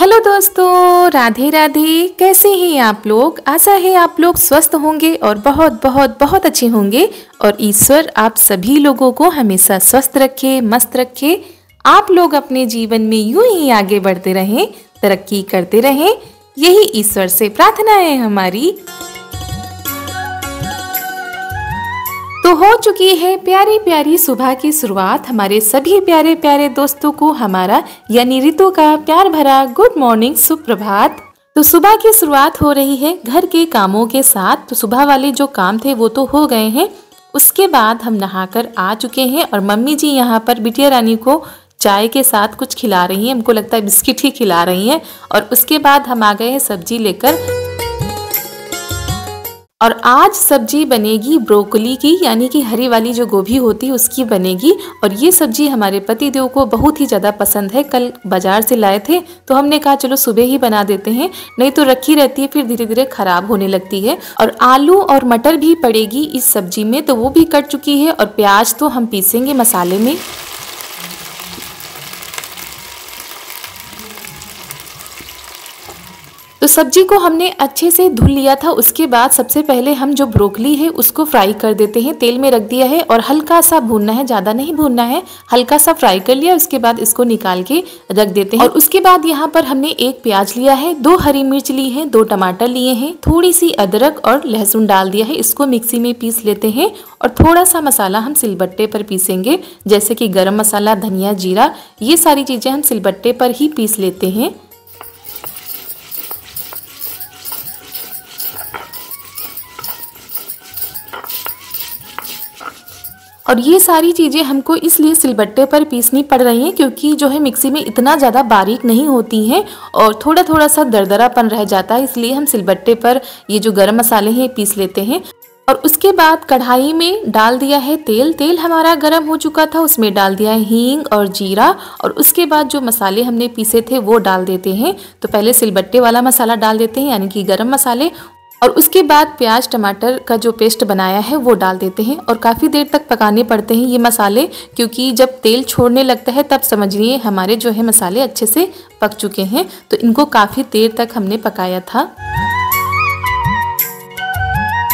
Hello दोस्तों, राधे राधे। कैसे हैं आप लोग? आशा है आप लोग स्वस्थ होंगे और बहुत बहुत बहुत अच्छे होंगे। और ईश्वर आप सभी लोगों को हमेशा स्वस्थ रखे, मस्त रखे। आप लोग अपने जीवन में यूं ही आगे बढ़ते रहें, तरक्की करते रहें, यही ईश्वर से प्रार्थना है हमारी। तो हो चुकी है प्यारी प्यारी सुबह की शुरुआत। हमारे सभी प्यारे प्यारे दोस्तों को हमारा यानी रितु का प्यार भरा गुड मॉर्निंग, सुप्रभात। तो सुबह की शुरुआत हो रही है घर के कामों के साथ। तो सुबह वाले जो काम थे वो तो हो गए हैं। उसके बाद हम नहाकर आ चुके हैं और मम्मी जी यहाँ पर बिटिया रानी को चाय के साथ कुछ खिला रही हैं। हमको लगता है बिस्किट ही खिला रही हैं। और उसके बाद हम आ गए हैं सब्जी लेकर। और आज सब्जी बनेगी ब्रोकली की, यानी कि हरी वाली जो गोभी होती है उसकी बनेगी। और ये सब्जी हमारे पति देव को बहुत ही ज़्यादा पसंद है। कल बाजार से लाए थे तो हमने कहा चलो सुबह ही बना देते हैं, नहीं तो रखी रहती है फिर धीरे धीरे खराब होने लगती है। और आलू और मटर भी पड़ेगी इस सब्जी में, तो वो भी कट चुकी है। और प्याज तो हम पीसेंगे मसाले में। तो सब्जी को हमने अच्छे से धुल लिया था। उसके बाद सबसे पहले हम जो ब्रोकली है उसको फ्राई कर देते हैं। तेल में रख दिया है और हल्का सा भूनना है, ज़्यादा नहीं भूनना है, हल्का सा फ्राई कर लिया। उसके बाद इसको निकाल के रख देते हैं। और उसके बाद यहाँ पर हमने एक प्याज लिया है, 2 हरी मिर्च ली है, 2 टमाटर लिए हैं, थोड़ी सी अदरक और लहसुन डाल दिया है। इसको मिक्सी में पीस लेते हैं। और थोड़ा सा मसाला हम सिलबट्टे पर पीसेंगे, जैसे कि गरम मसाला, धनिया, जीरा, ये सारी चीज़ें हम सिलबट्टे पर ही पीस लेते हैं। और ये सारी चीज़ें हमको इसलिए सिलबट्टे पर पीसनी पड़ रही हैं क्योंकि जो है मिक्सी में इतना ज़्यादा बारीक नहीं होती हैं और थोड़ा थोड़ा सा दरदरापन रह जाता है, इसलिए हम सिलबट्टे पर ये जो गरम मसाले हैं पीस लेते हैं। और उसके बाद कढ़ाई में डाल दिया है तेल। तेल हमारा गरम हो चुका था, उसमें डाल दिया है हींग और जीरा। और उसके बाद जो मसाले हमने पीसे थे वो डाल देते हैं। तो पहले सिलबट्टे वाला मसाला डाल देते हैं, यानी कि गरम मसाले। और उसके बाद प्याज टमाटर का जो पेस्ट बनाया है वो डाल देते हैं। और काफ़ी देर तक पकाने पड़ते हैं ये मसाले, क्योंकि जब तेल छोड़ने लगता है तब समझिए हमारे जो है मसाले अच्छे से पक चुके हैं। तो इनको काफ़ी देर तक हमने पकाया था।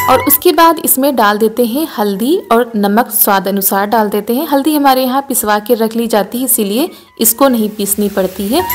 और उसके बाद इसमें डाल देते हैं हल्दी और नमक, स्वाद अनुसार डाल देते हैं। हल्दी हमारे यहाँ पिसवा के रख ली जाती है, इसीलिए इसको नहीं पीसनी पड़ती है।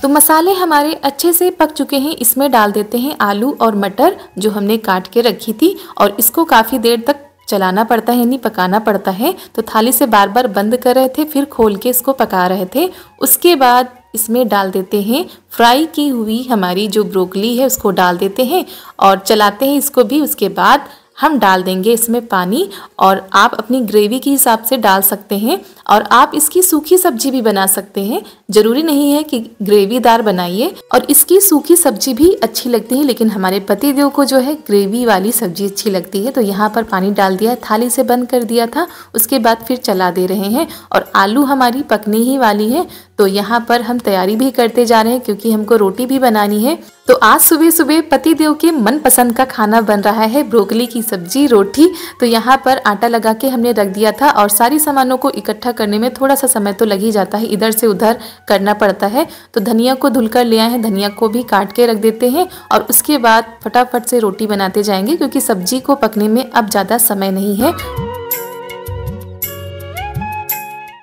तो मसाले हमारे अच्छे से पक चुके हैं। इसमें डाल देते हैं आलू और मटर जो हमने काट के रखी थी। और इसको काफ़ी देर तक चलाना पड़ता है, यानी पकाना पड़ता है। तो थाली से बार बार बंद कर रहे थे, फिर खोल के इसको पका रहे थे। उसके बाद इसमें डाल देते हैं फ्राई की हुई हमारी जो ब्रोकली है, उसको डाल देते हैं और चलाते हैं इसको भी। उसके बाद हम डाल देंगे इसमें पानी। और आप अपनी ग्रेवी के हिसाब से डाल सकते हैं। और आप इसकी सूखी सब्जी भी बना सकते हैं, ज़रूरी नहीं है कि ग्रेवीदार बनाइए। और इसकी सूखी सब्जी भी अच्छी लगती है, लेकिन हमारे पति देव को जो है ग्रेवी वाली सब्जी अच्छी लगती है। तो यहाँ पर पानी डाल दिया, थाली से बंद कर दिया था। उसके बाद फिर चला दे रहे हैं। और आलू हमारी पकने ही वाली है, तो यहाँ पर हम तैयारी भी करते जा रहे हैं क्योंकि हमको रोटी भी बनानी है। तो आज सुबह सुबह पति देव के मनपसंद का खाना बन रहा है, ब्रोकली की सब्जी, रोटी। तो यहाँ पर आटा लगा के हमने रख दिया था। और सारी सामानों को इकट्ठा करने में थोड़ा सा समय तो लग ही जाता है, इधर से उधर करना पड़ता है। तो धनिया को धुलकर ले आए हैं, धनिया को भी काट के रख देते हैं। और उसके बाद फटाफट से रोटी बनाते जाएंगे क्योंकि सब्जी को पकने में अब ज़्यादा समय नहीं है।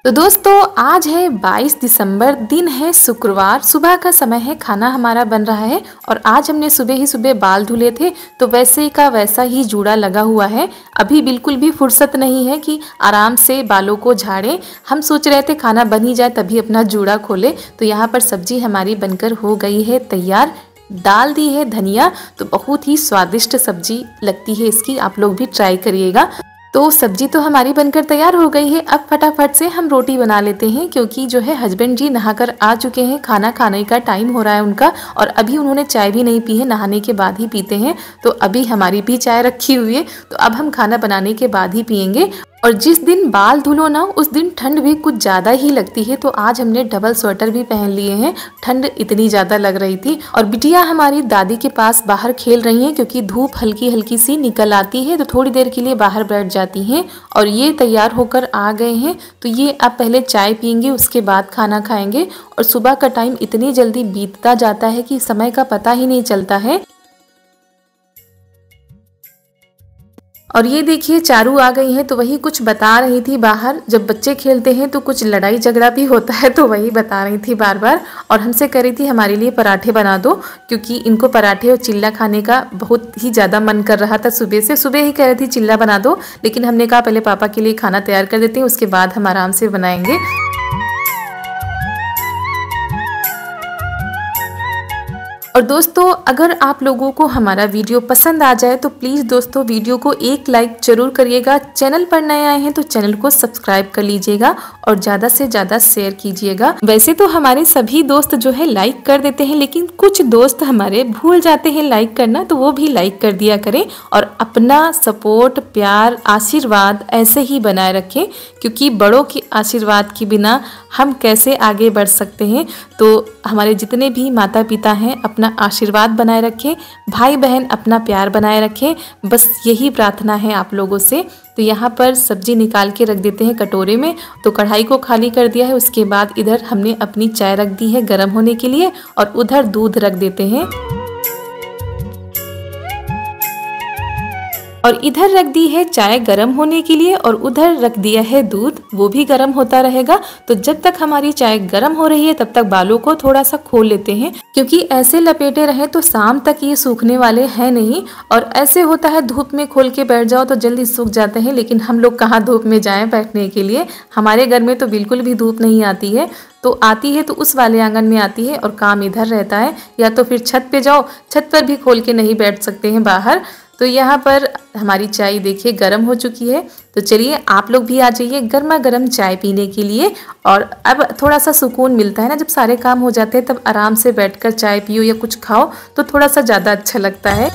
तो दोस्तों आज है 22 दिसंबर, दिन है शुक्रवार, सुबह का समय है, खाना हमारा बन रहा है। और आज हमने सुबह ही सुबह बाल धुले थे, तो वैसे का वैसा ही जूड़ा लगा हुआ है। अभी बिल्कुल भी फुर्सत नहीं है कि आराम से बालों को झाड़ें। हम सोच रहे थे खाना बन ही जाए तभी अपना जूड़ा खोले। तो यहाँ पर सब्जी हमारी बनकर हो गई है तैयार। डाल दी है धनिया, तो बहुत ही स्वादिष्ट सब्जी लगती है इसकी, आप लोग भी ट्राई करिएगा। तो सब्जी तो हमारी बनकर तैयार हो गई है। अब फटाफट से हम रोटी बना लेते हैं क्योंकि जो है हस्बैंड जी नहाकर आ चुके हैं, खाना खाने का टाइम हो रहा है उनका। और अभी उन्होंने चाय भी नहीं पी है, नहाने के बाद ही पीते हैं। तो अभी हमारी भी चाय रखी हुई है, तो अब हम खाना बनाने के बाद ही पियेंगे। और जिस दिन बाल धुलो ना उस दिन ठंड भी कुछ ज़्यादा ही लगती है, तो आज हमने डबल स्वेटर भी पहन लिए हैं, ठंड इतनी ज़्यादा लग रही थी। और बिटिया हमारी दादी के पास बाहर खेल रही हैं क्योंकि धूप हल्की हल्की सी निकल आती है, तो थोड़ी देर के लिए बाहर बैठ जाती हैं। और ये तैयार होकर आ गए हैं, तो ये अब पहले चाय पियेंगे, उसके बाद खाना खाएंगे। और सुबह का टाइम इतनी जल्दी बीतता जाता है कि समय का पता ही नहीं चलता है। और ये देखिए चारू आ गई है, तो वही कुछ बता रही थी बाहर, जब बच्चे खेलते हैं तो कुछ लड़ाई झगड़ा भी होता है, तो वही बता रही थी बार बार। और हमसे कह रही थी हमारे लिए पराठे बना दो, क्योंकि इनको पराठे और चिल्ला खाने का बहुत ही ज़्यादा मन कर रहा था। सुबह ही कह रही थी चिल्ला बना दो, लेकिन हमने कहा पहले पापा के लिए खाना तैयार कर देते हैं, उसके बाद हम आराम से बनाएंगे। और दोस्तों अगर आप लोगों को हमारा वीडियो पसंद आ जाए तो प्लीज़ दोस्तों वीडियो को एक लाइक जरूर करिएगा। चैनल पर नए आए हैं तो चैनल को सब्सक्राइब कर लीजिएगा और ज़्यादा से ज़्यादा शेयर कीजिएगा। वैसे तो हमारे सभी दोस्त जो है लाइक कर देते हैं, लेकिन कुछ दोस्त हमारे भूल जाते हैं लाइक करना, तो वो भी लाइक कर दिया करें और अपना सपोर्ट, प्यार, आशीर्वाद ऐसे ही बनाए रखें, क्योंकि बड़ों के आशीर्वाद के बिना हम कैसे आगे बढ़ सकते हैं। तो हमारे जितने भी माता पिता हैं अपना आशीर्वाद बनाए रखें, भाई बहन अपना प्यार बनाए रखें, बस यही प्रार्थना है आप लोगों से। तो यहाँ पर सब्जी निकाल के रख देते हैं कटोरे में, तो कढ़ाई को खाली कर दिया है। उसके बाद इधर हमने अपनी चाय रख दी है गर्म होने के लिए और उधर दूध रख देते हैं। और इधर रख दी है चाय गर्म होने के लिए और उधर रख दिया है दूध, वो भी गर्म होता रहेगा। तो जब तक हमारी चाय गर्म हो रही है तब तक बालों को थोड़ा सा खोल लेते हैं, क्योंकि ऐसे लपेटे रहे तो शाम तक ये सूखने वाले हैं नहीं। और ऐसे होता है धूप में खोल के बैठ जाओ तो जल्दी सूख जाते हैं, लेकिन हम लोग कहाँ धूप में जाएं बैठने के लिए। हमारे घर में तो बिल्कुल भी धूप नहीं आती है, तो आती है तो उस वाले आंगन में आती है और काम इधर रहता है, या तो फिर छत पे जाओ, छत पर भी खोल के नहीं बैठ सकते हैं बाहर। तो यहाँ पर हमारी चाय देखिए गर्म हो चुकी है। तो चलिए आप लोग भी आ जाइए गर्मा गर्म चाय पीने के लिए। और अब थोड़ा सा सुकून मिलता है ना, जब सारे काम हो जाते हैं तब आराम से बैठकर चाय पियो या कुछ खाओ तो थोड़ा सा ज़्यादा अच्छा लगता है।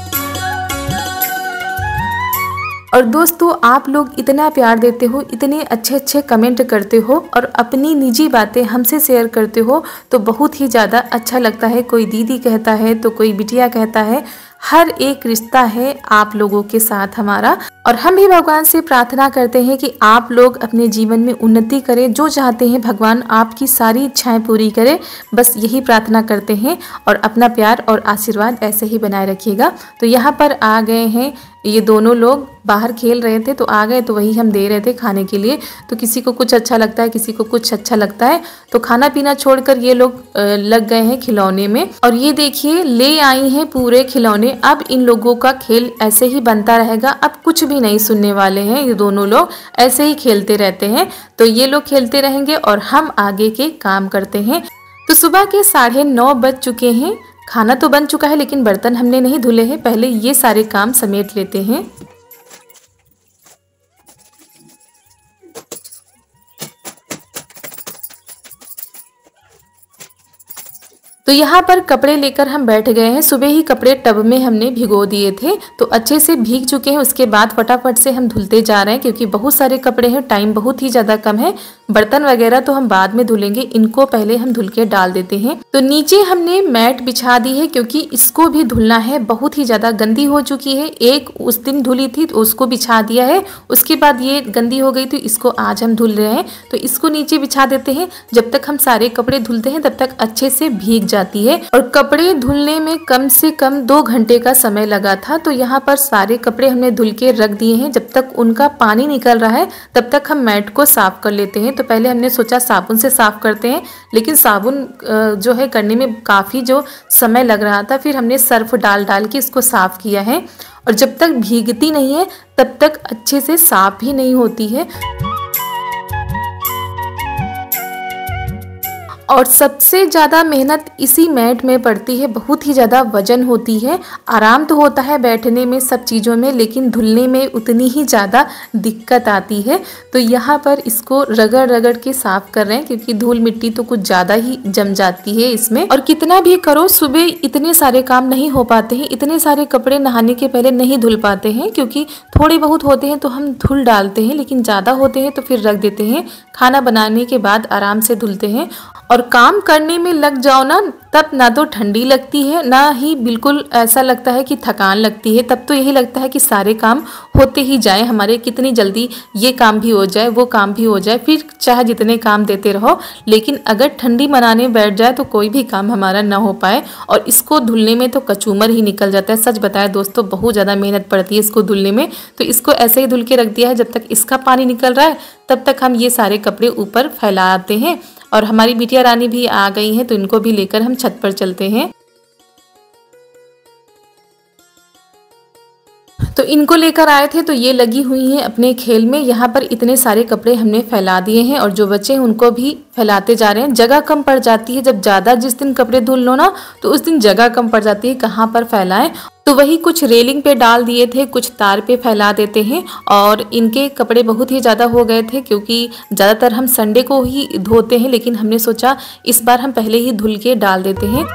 और दोस्तों आप लोग इतना प्यार देते हो, इतने अच्छे अच्छे कमेंट करते हो और अपनी निजी बातें हमसे शेयर करते हो, तो बहुत ही ज़्यादा अच्छा लगता है। कोई दीदी कहता है तो कोई बिटिया कहता है, हर एक रिश्ता है आप लोगों के साथ हमारा। और हम भी भगवान से प्रार्थना करते हैं कि आप लोग अपने जीवन में उन्नति करें, जो चाहते हैं भगवान आपकी सारी इच्छाएं पूरी करे, बस यही प्रार्थना करते हैं। और अपना प्यार और आशीर्वाद ऐसे ही बनाए रखिएगा। तो यहाँ पर आ गए हैं ये दोनों लोग, बाहर खेल रहे थे तो आ गए, तो वही हम दे रहे थे खाने के लिए। तो किसी को कुछ अच्छा लगता है, किसी को कुछ अच्छा लगता है, तो खाना पीना छोड़कर ये लोग लग गए हैं खिलौने में। और ये देखिए ले आई हैं पूरे खिलौने। अब इन लोगों का खेल ऐसे ही बनता रहेगा, अब कुछ भी नहीं सुनने वाले हैं। ये दोनों लोग ऐसे ही खेलते रहते हैं, तो ये लोग खेलते रहेंगे और हम आगे के काम करते हैं। तो सुबह के 9:30 बज चुके हैं। खाना तो बन चुका है लेकिन बर्तन हमने नहीं धुले हैं, पहले ये सारे काम समेट लेते हैं। तो यहाँ पर कपड़े लेकर हम बैठ गए हैं। सुबह ही कपड़े टब में हमने भिगो दिए थे, तो अच्छे से भीग चुके हैं। उसके बाद फटाफट से हम धुलते जा रहे हैं, क्योंकि बहुत सारे कपड़े हैं, टाइम बहुत ही ज़्यादा कम है। बर्तन वगैरह तो हम बाद में धुलेंगे, इनको पहले हम धुल के डाल देते हैं। तो नीचे हमने मैट बिछा दी है, क्योंकि इसको भी धुलना है, बहुत ही ज़्यादा गंदी हो चुकी है। एक उस दिन धुली थी तो उसको बिछा दिया है, उसके बाद ये गंदी हो गई तो इसको आज हम धुल रहे हैं। तो इसको नीचे बिछा देते हैं, जब तक हम सारे कपड़े धुलते हैं तब तक अच्छे से भीग जाती है। और कपड़े धुलने में कम से कम 2 घंटे का समय लगा था। तो यहाँ पर सारे कपड़े हमने धुल के रख दिए हैं। जब तक उनका पानी निकल रहा है तब तक हम मैट को साफ कर लेते हैं। तो पहले हमने सोचा साबुन से साफ करते हैं, लेकिन साबुन जो है करने में काफ़ी जो समय लग रहा था, फिर हमने सर्फ डाल के इसको साफ किया है। और जब तक भीगती नहीं है तब तक अच्छे से साफ भी नहीं होती है। और सबसे ज़्यादा मेहनत इसी मैट में पड़ती है, बहुत ही ज़्यादा वजन होती है। आराम तो होता है बैठने में सब चीज़ों में, लेकिन धुलने में उतनी ही ज़्यादा दिक्कत आती है। तो यहाँ पर इसको रगड़ रगड़ के साफ़ कर रहे हैं, क्योंकि धूल मिट्टी तो कुछ ज़्यादा ही जम जाती है इसमें। और कितना भी करो सुबह इतने सारे काम नहीं हो पाते हैं, इतने सारे कपड़े नहाने के पहले नहीं धुल पाते हैं, क्योंकि थोड़े बहुत होते हैं तो हम धुल डालते हैं, लेकिन ज़्यादा होते हैं तो फिर रख देते हैं। खाना बनाने के बाद आराम से धुलते हैं। और काम करने में लग जाओ ना, तब ना तो ठंडी लगती है, ना ही बिल्कुल ऐसा लगता है कि थकान लगती है। तब तो यही लगता है कि सारे काम होते ही जाए हमारे, कितनी जल्दी ये काम भी हो जाए, वो काम भी हो जाए, फिर चाहे जितने काम देते रहो। लेकिन अगर ठंडी मनाने बैठ जाए तो कोई भी काम हमारा ना हो पाए। और इसको धुलने में तो कचूमर ही निकल जाता है। सच बताए दोस्तों, बहुत ज़्यादा मेहनत पड़ती है इसको धुलने में। तो इसको ऐसे ही धुल के रख दिया है, जब तक इसका पानी निकल रहा है तब तक हम ये सारे कपड़े ऊपर फैलाते हैं। और हमारी बिटिया रानी भी आ गई हैं, तो इनको भी लेकर हम छत पर चलते हैं। तो इनको लेकर आए थे, तो ये लगी हुई हैं अपने खेल में। यहाँ पर इतने सारे कपड़े हमने फैला दिए हैं, और जो बच्चे हैं उनको भी फैलाते जा रहे हैं। जगह कम पड़ जाती है, जब ज़्यादा जिस दिन कपड़े धुल लो ना, तो उस दिन जगह कम पड़ जाती है, कहाँ पर फैलाएं। तो वही कुछ रेलिंग पे डाल दिए थे, कुछ तार पे फैला देते हैं। और इनके कपड़े बहुत ही ज़्यादा हो गए थे, क्योंकि ज़्यादातर हम संडे को ही धोते हैं, लेकिन हमने सोचा इस बार हम पहले ही धुल के डाल देते हैं।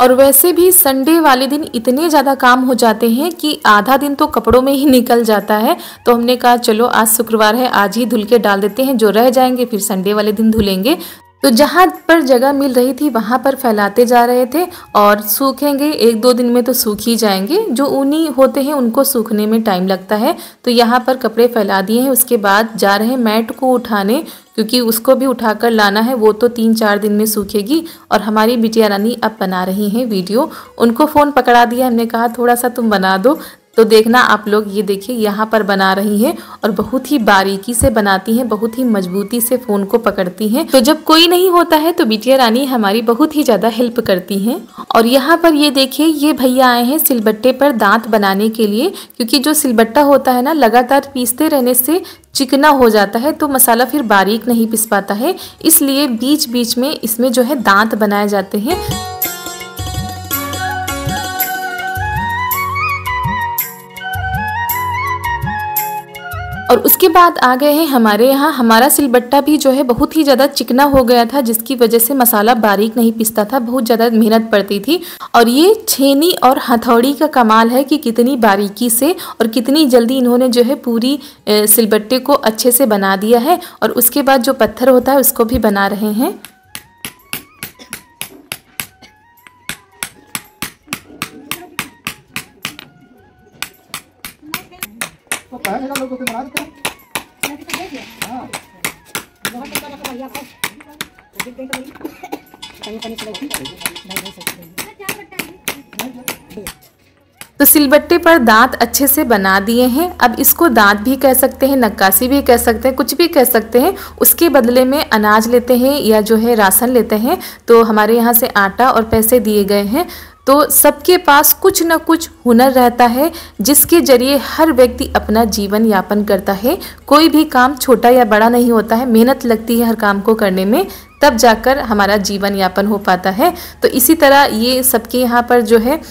और वैसे भी संडे वाले दिन इतने ज़्यादा काम हो जाते हैं कि आधा दिन तो कपड़ों में ही निकल जाता है। तो हमने कहा चलो आज शुक्रवार है, आज ही धुल के डाल देते हैं, जो रह जाएंगे फिर संडे वाले दिन धुलेंगे। तो जहाँ पर जगह मिल रही थी वहाँ पर फैलाते जा रहे थे, और सूखेंगे 1-2 दिन में तो सूख ही जाएंगे। जो ऊनी होते हैं उनको सूखने में टाइम लगता है। तो यहाँ पर कपड़े फैला दिए हैं। उसके बाद जा रहे हैं मैट को उठाने, क्योंकि उसको भी उठाकर लाना है, वो तो 3-4 दिन में सूखेगी। और हमारी बिटिया रानी अब बना रही हैं वीडियो। उनको फ़ोन पकड़ा दिया, हमने कहा थोड़ा सा तुम बना दो। तो देखना आप लोग, ये देखिए यहाँ पर बना रही हैं, और बहुत ही बारीकी से बनाती हैं, बहुत ही मजबूती से फ़ोन को पकड़ती हैं। तो जब कोई नहीं होता है तो बिटिया रानी हमारी बहुत ही ज़्यादा हेल्प करती हैं। और यहाँ पर ये देखिए, ये भैया आए हैं सिलबट्टे पर दांत बनाने के लिए, क्योंकि जो सिलबट्टा होता है ना, लगातार पीसते रहने से चिकना हो जाता है, तो मसाला फिर बारीक नहीं पिस पाता है। इसलिए बीच बीच में इसमें जो है दांत बनाए जाते हैं। और उसके बाद आ गए हैं हमारे यहाँ। हमारा सिलबट्टा भी जो है बहुत ही ज़्यादा चिकना हो गया था, जिसकी वजह से मसाला बारीक नहीं पिसता था, बहुत ज़्यादा मेहनत पड़ती थी। और ये छेनी और हथौड़ी का कमाल है कि कितनी बारीकी से और कितनी जल्दी इन्होंने जो है पूरी सिलबट्टे को अच्छे से बना दिया है। और उसके बाद जो पत्थर होता है उसको भी बना रहे हैं। तो सिलबट्टे पर दांत अच्छे से बना दिए हैं। अब इसको दांत भी कह सकते हैं, नक्काशी भी कह सकते हैं, कुछ भी कह सकते हैं। उसके बदले में अनाज लेते हैं या जो है राशन लेते हैं। तो हमारे यहाँ से आटा और पैसे दिए गए हैं। तो सबके पास कुछ न कुछ हुनर रहता है, जिसके जरिए हर व्यक्ति अपना जीवन यापन करता है। कोई भी काम छोटा या बड़ा नहीं होता है, मेहनत लगती है हर काम को करने में, तब जाकर हमारा जीवन यापन हो पाता है। तो इसी तरह ये सबके यहाँ पर जो है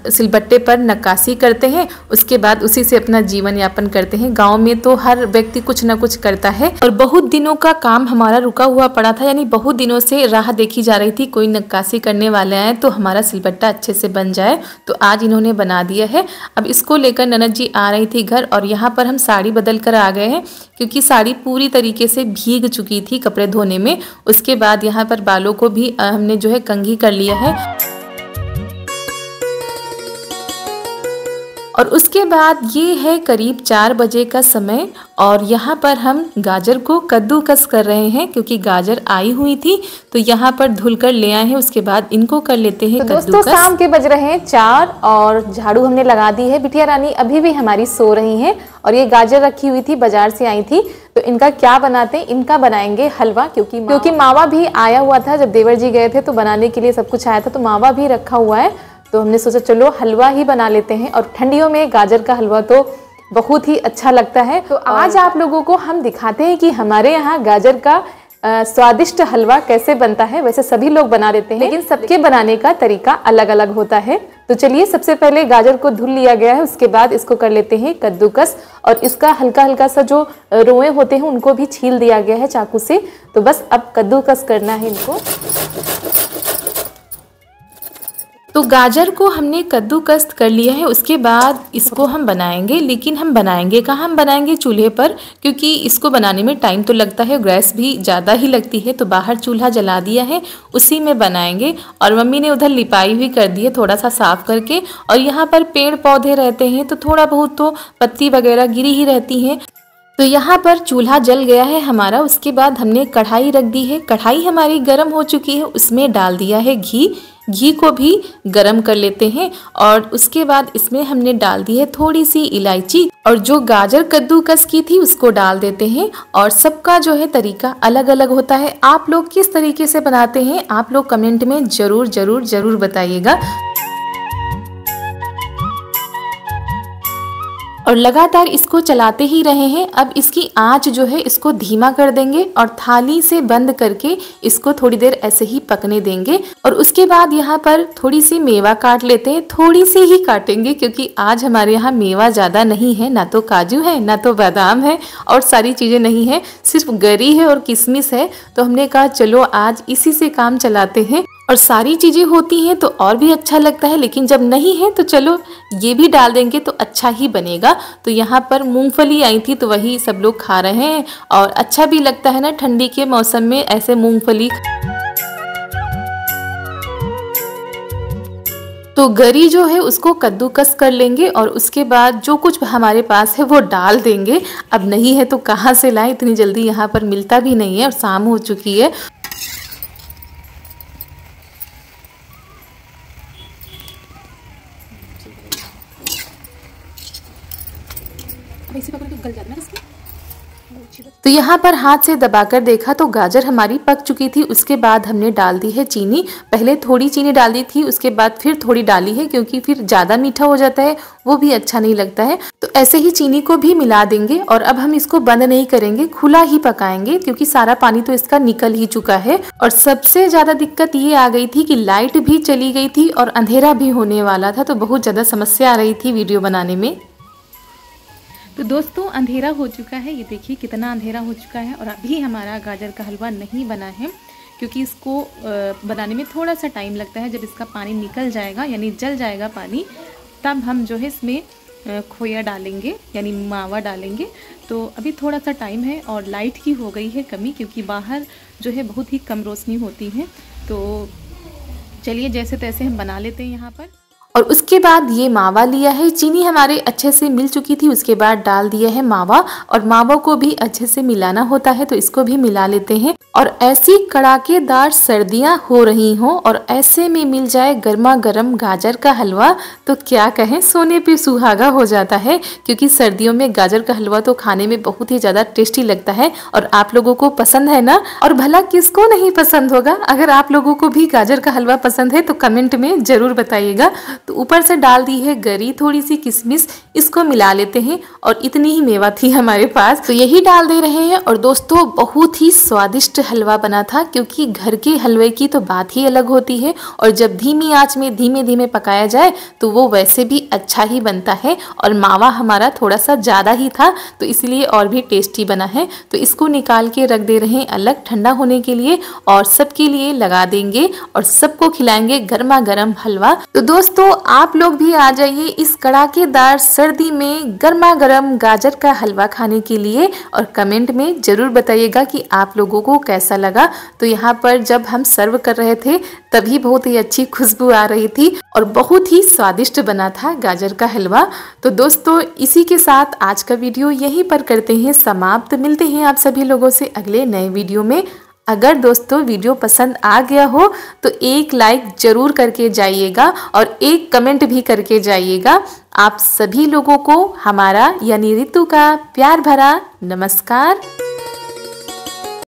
सिलबट्टे पर नक्काशी करते हैं, उसके बाद उसी से अपना जीवन यापन करते हैं। गांव में तो हर व्यक्ति कुछ न कुछ करता है। और बहुत दिनों का काम हमारा रुका हुआ पड़ा था, यानी बहुत दिनों से राह देखी जा रही थी कोई नक्काशी करने वाले आए तो हमारा सिलबट्टा अच्छे से बन जाए। तो आज इन्होंने बना दिया है। अब इसको लेकर ननद जी आ रही थी घर, और यहाँ पर हम साड़ी बदल कर आ गए हैं, क्योंकि साड़ी पूरी तरीके से भीग चुकी थी कपड़े धोने में। उसके बाद यहाँ पर बालों को भी हमने जो है कंघी कर लिया है। और उसके बाद ये है करीब 4 बजे का समय, और यहाँ पर हम गाजर को कद्दूकस कर रहे हैं, क्योंकि गाजर आई हुई थी तो यहाँ पर धुल कर ले आए हैं। उसके बाद इनको कर लेते हैं कद्दूकस। दोस्तों शाम के बज रहे हैं 4 और झाड़ू हमने लगा दी है। बिटिया रानी अभी भी हमारी सो रही हैं, और ये गाजर रखी हुई थी, बाजार से आई थी। तो इनका क्या बनाते हैं, इनका बनाएंगे हलवा, क्योंकि मावा भी आया हुआ था। जब देवर जी गए थे तो बनाने के लिए सब कुछ आया था, तो मावा भी रखा हुआ है। तो हमने सोचा चलो हलवा ही बना लेते हैं। और ठंडियों में गाजर का हलवा तो बहुत ही अच्छा लगता है। तो आज आप लोगों को हम दिखाते हैं कि हमारे यहाँ गाजर का स्वादिष्ट हलवा कैसे बनता है। वैसे सभी लोग बना लेते हैं, लेकिन सबके बनाने का तरीका अलग अलग होता है। तो चलिए, सबसे पहले गाजर को धुल लिया गया है, उसके बाद इसको कर लेते हैं कद्दूकस, और इसका हल्का हल्का सा जो रोए होते हैं उनको भी छील दिया गया है चाकू से। तो बस अब कद्दूकस करना है इनको। तो गाजर को हमने कद्दूकस कर लिया है, उसके बाद इसको हम बनाएंगे। लेकिन हम बनाएंगे कहाँ? हम बनाएंगे चूल्हे पर, क्योंकि इसको बनाने में टाइम तो लगता है, गैस भी ज़्यादा ही लगती है। तो बाहर चूल्हा जला दिया है, उसी में बनाएंगे। और मम्मी ने उधर लिपाई भी कर दी है थोड़ा सा साफ करके। और यहाँ पर पेड़ पौधे रहते हैं तो थोड़ा बहुत तो पत्ती वगैरह गिरी ही रहती हैं। तो यहाँ पर चूल्हा जल गया है हमारा। उसके बाद हमने कढ़ाई रख दी है, कढ़ाई हमारी गर्म हो चुकी है, उसमें डाल दिया है घी। घी को भी गरम कर लेते हैं, और उसके बाद इसमें हमने डाल दी है थोड़ी सी इलायची, और जो गाजर कद्दूकस की थी उसको डाल देते हैं। और सबका जो है तरीका अलग अलग होता है। आप लोग किस तरीके से बनाते हैं आप लोग कमेंट में जरूर जरूर जरूर बताइएगा। और लगातार इसको चलाते ही रहे हैं। अब इसकी आंच जो है इसको धीमा कर देंगे और थाली से बंद करके इसको थोड़ी देर ऐसे ही पकने देंगे। और उसके बाद यहाँ पर थोड़ी सी मेवा काट लेते हैं, थोड़ी सी ही काटेंगे क्योंकि आज हमारे यहाँ मेवा ज़्यादा नहीं है, ना तो काजू है ना तो बादाम है और सारी चीज़ें नहीं है, सिर्फ गरी है और किशमिश है। तो हमने कहा चलो आज इसी से काम चलाते हैं। और सारी चीज़ें होती हैं तो और भी अच्छा लगता है, लेकिन जब नहीं है तो चलो ये भी डाल देंगे तो अच्छा ही बनेगा। तो यहाँ पर मूंगफली आई थी तो वही सब लोग खा रहे हैं, और अच्छा भी लगता है ना ठंडी के मौसम में ऐसे मूंगफली। तो गरी जो है उसको कद्दूकस कर लेंगे और उसके बाद जो कुछ हमारे पास है वो डाल देंगे। अब नहीं है तो कहाँ से लाएं, इतनी जल्दी यहाँ पर मिलता भी नहीं है और शाम हो चुकी है। तो यहाँ पर हाथ से दबाकर देखा तो गाजर हमारी पक चुकी थी। उसके बाद हमने डाल दी है चीनी। पहले थोड़ी चीनी डाल दी थी, उसके बाद फिर थोड़ी डाली है, क्योंकि फिर ज़्यादा मीठा हो जाता है, वो भी अच्छा नहीं लगता है। तो ऐसे ही चीनी को भी मिला देंगे। और अब हम इसको बंद नहीं करेंगे, खुला ही पकाएंगे, क्योंकि सारा पानी तो इसका निकल ही चुका है। और सबसे ज़्यादा दिक्कत ये आ गई थी कि लाइट भी चली गई थी और अंधेरा भी होने वाला था, तो बहुत ज़्यादा समस्या आ रही थी वीडियो बनाने में। तो दोस्तों अंधेरा हो चुका है, ये देखिए कितना अंधेरा हो चुका है। और अभी हमारा गाजर का हलवा नहीं बना है, क्योंकि इसको बनाने में थोड़ा सा टाइम लगता है। जब इसका पानी निकल जाएगा यानी जल जाएगा पानी, तब हम जो है इसमें खोया डालेंगे यानी मावा डालेंगे। तो अभी थोड़ा सा टाइम है और लाइट की हो गई है कमी, क्योंकि बाहर जो है बहुत ही कम रोशनी होती है। तो चलिए जैसे तैसे हम बना लेते हैं यहाँ पर। और उसके बाद ये मावा लिया है, चीनी हमारे अच्छे से मिल चुकी थी, उसके बाद डाल दिया है मावा। और मावा को भी अच्छे से मिलाना होता है, तो इसको भी मिला लेते हैं। और ऐसी कड़ाकेदार सर्दियां हो रही हों और ऐसे में मिल जाए गर्मा गर्म गाजर का हलवा, तो क्या कहें, सोने पे सुहागा हो जाता है। क्योंकि सर्दियों में गाजर का हलवा तो खाने में बहुत ही ज़्यादा टेस्टी लगता है। और आप लोगों को पसंद है ना? और भला किसको नहीं पसंद होगा? अगर आप लोगों को भी गाजर का हलवा पसंद है तो कमेंट में ज़रूर बताइएगा। तो ऊपर से डाल दी है गरी, थोड़ी सी किशमिश, इसको मिला लेते हैं। और इतनी ही मेवा थी हमारे पास, तो यही डाल दे रहे हैं। और दोस्तों बहुत ही स्वादिष्ट हलवा बना था, क्योंकि घर के हलवे की तो बात ही अलग होती है। और जब धीमी आंच में धीमे धीमे पकाया जाए तो वो वैसे भी अच्छा ही बनता है। और मावा हमारा थोड़ा सा ज़्यादा ही था, तो इसलिए और भी टेस्टी बना है। तो इसको निकाल के रख दे रहे हैं अलग ठंडा होने के लिए, और सबके लिए लगा देंगे और सबको खिलाएंगे गर्मा गर्म हलवा। तो दोस्तों आप लोग भी आ जाइए इस कड़ाकेदार सर्दी में गर्मा गर्म गाजर का हलवा खाने के लिए, और कमेंट में ज़रूर बताइएगा कि आप लोगों को कैसा लगा। तो यहाँ पर जब हम सर्व कर रहे थे तभी बहुत ही अच्छी खुशबू आ रही थी और बहुत ही स्वादिष्ट बना था गाजर का हलवा। तो दोस्तों इसी के साथ आज का वीडियो यहीं पर करते हैं समाप्त। मिलते हैं आप सभी लोगों से अगले नए वीडियो में। अगर दोस्तों वीडियो पसंद आ गया हो तो एक लाइक ज़रूर करके जाइएगा और एक कमेंट भी करके जाइएगा। आप सभी लोगों को हमारा यानी रितु का प्यार भरा नमस्कार।